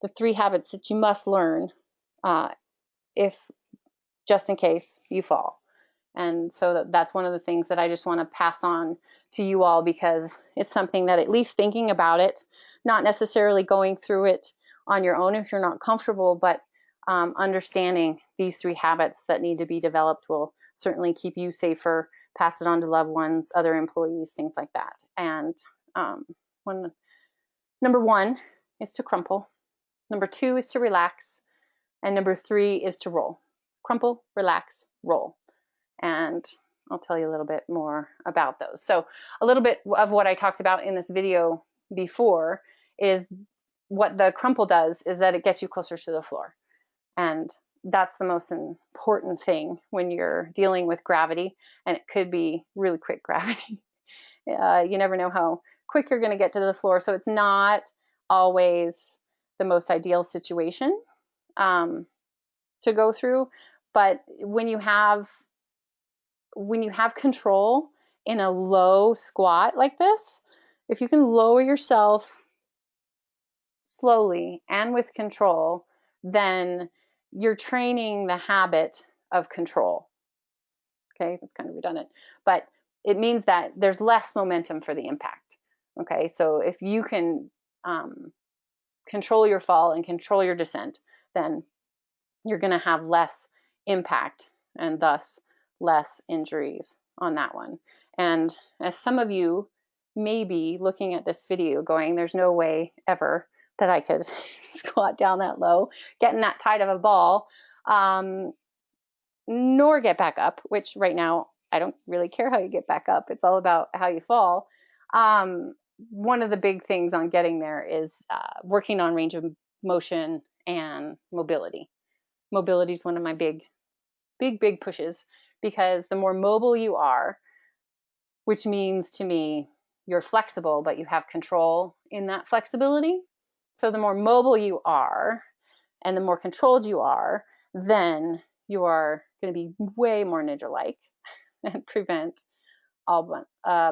the 3 habits that you must learn if just in case you fall. And so that's one of the things that I just want to pass on to you all, because it's something that, at least thinking about it, not necessarily going through it on your own if you're not comfortable, but understanding these 3 habits that need to be developed will certainly keep you safer, pass it on to loved ones, other employees, things like that. And number 1 is to crumple. Number 2 is to relax. And number 3 is to roll. Crumple, relax, roll. And I'll tell you a little bit more about those. So a little bit of what I talked about in this video before is what the crumple does is that it gets you closer to the floor. And that's the most important thing when you're dealing with gravity, and it could be really quick gravity. You never know how quick you're going to get to the floor, so it's not always the most ideal situation to go through. But when you have control in a low squat like this, if you can lower yourself slowly and with control, then you're training the habit of control. Okay, that's kind of redundant, but it means that there's less momentum for the impact. Okay, so if you can control your fall and control your descent, then you're going to have less impact and thus less injuries on that one. And as some of you may be looking at this video going, there's no way ever that I could squat down that low, get in that tight of a ball, nor get back up, which right now I don't really care how you get back up. It's all about how you fall. One of the big things on getting there is working on range of motion and mobility. Mobility is one of my big pushes, because the more mobile you are, which means to me you're flexible, but you have control in that flexibility. So the more mobile you are and the more controlled you are, then you are going to be way more ninja-like and prevent a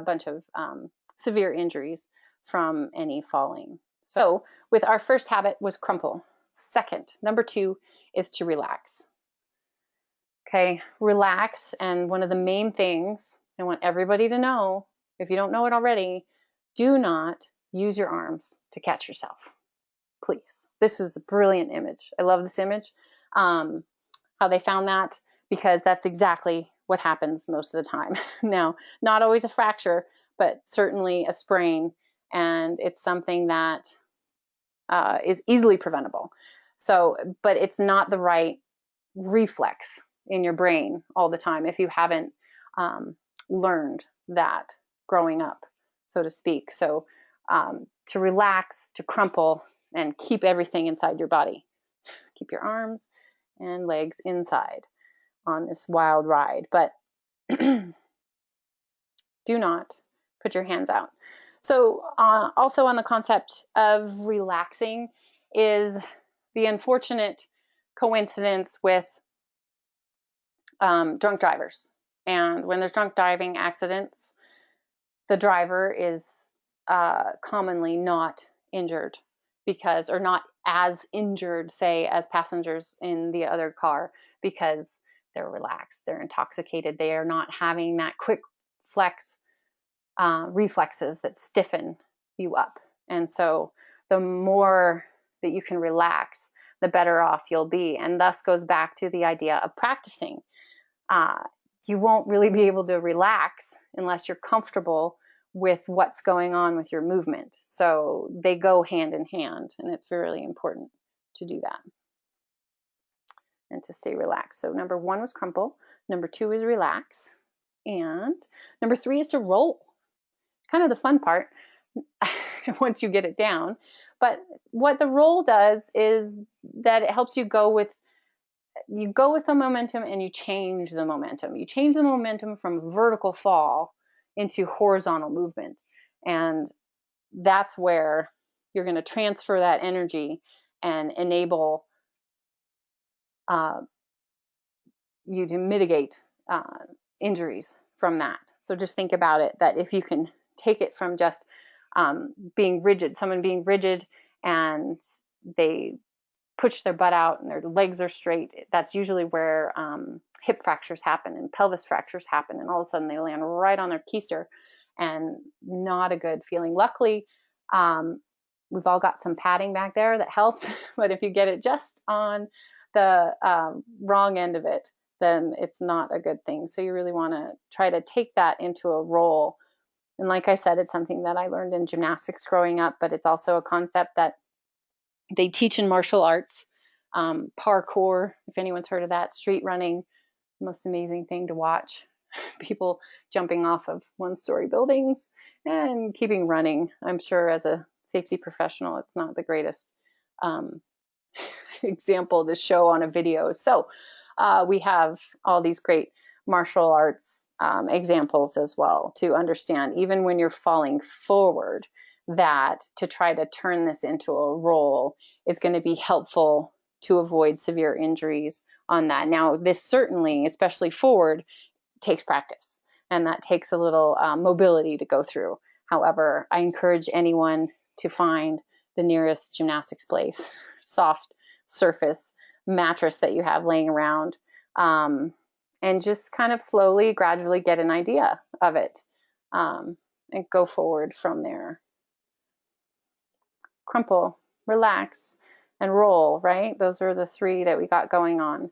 bunch of severe injuries from any falling. So with our first habit was crumple. Second, number 2 is to relax. Okay, relax. And one of the main things I want everybody to know, if you don't know it already, do not use your arms to catch yourself. Please. This is a brilliant image. I love this image. How they found that, because that's exactly what happens most of the time. Now, not always a fracture, but certainly a sprain, and it's something that is easily preventable. So, but it's not the right reflex in your brain all the time if you haven't learned that growing up, so to speak. So to relax, to crumple, and keep everything inside your body. Keep your arms and legs inside on this wild ride, but do not put your hands out. So also on the concept of relaxing is the unfortunate coincidence with drunk drivers. And when there's drunk driving accidents, the driver is commonly not injured because, or not as injured, say, as passengers in the other car, because they're relaxed, they're intoxicated, they are not having that quick flex reflexes that stiffen you up. And so the more that you can relax, the better off you'll be. And thus goes back to the idea of practicing. You won't really be able to relax unless you're comfortable with what's going on with your movement. So they go hand in hand, and it's really important to do that and to stay relaxed. So number 1 was crumple, number 2 is relax, and number 3 is to roll. Kind of the fun part once you get it down. But what the roll does is that it helps you go with the momentum, and you change the momentum. You change the momentum from vertical fall into horizontal movement. And that's where you're going to transfer that energy and enable you to mitigate injuries from that. So just think about it, that if you can take it from just being rigid, someone being rigid and they push their butt out and their legs are straight, that's usually where hip fractures happen and pelvis fractures happen, and all of a sudden they land right on their keister, and not a good feeling. Luckily, we've all got some padding back there that helps, but if you get it just on the wrong end of it, then it's not a good thing. So you really want to try to take that into a roll. And like I said, it's something that I learned in gymnastics growing up, but it's also a concept that they teach in martial arts. Parkour, if anyone's heard of that, street running, most amazing thing to watch. People jumping off of one-story buildings and keeping running. I'm sure as a safety professional, it's not the greatest example to show on a video. So we have all these great martial arts examples as well to understand, even when you're falling forward, that to try to turn this into a roll is going to be helpful to avoid severe injuries on that. Now, this certainly, especially forward, takes practice, and that takes a little mobility to go through. However, I encourage anyone to find the nearest gymnastics place, soft surface mattress that you have laying around, and just kind of slowly, gradually get an idea of it, and go forward from there. Crumple, relax, and roll, right? Those are the three that we got going on.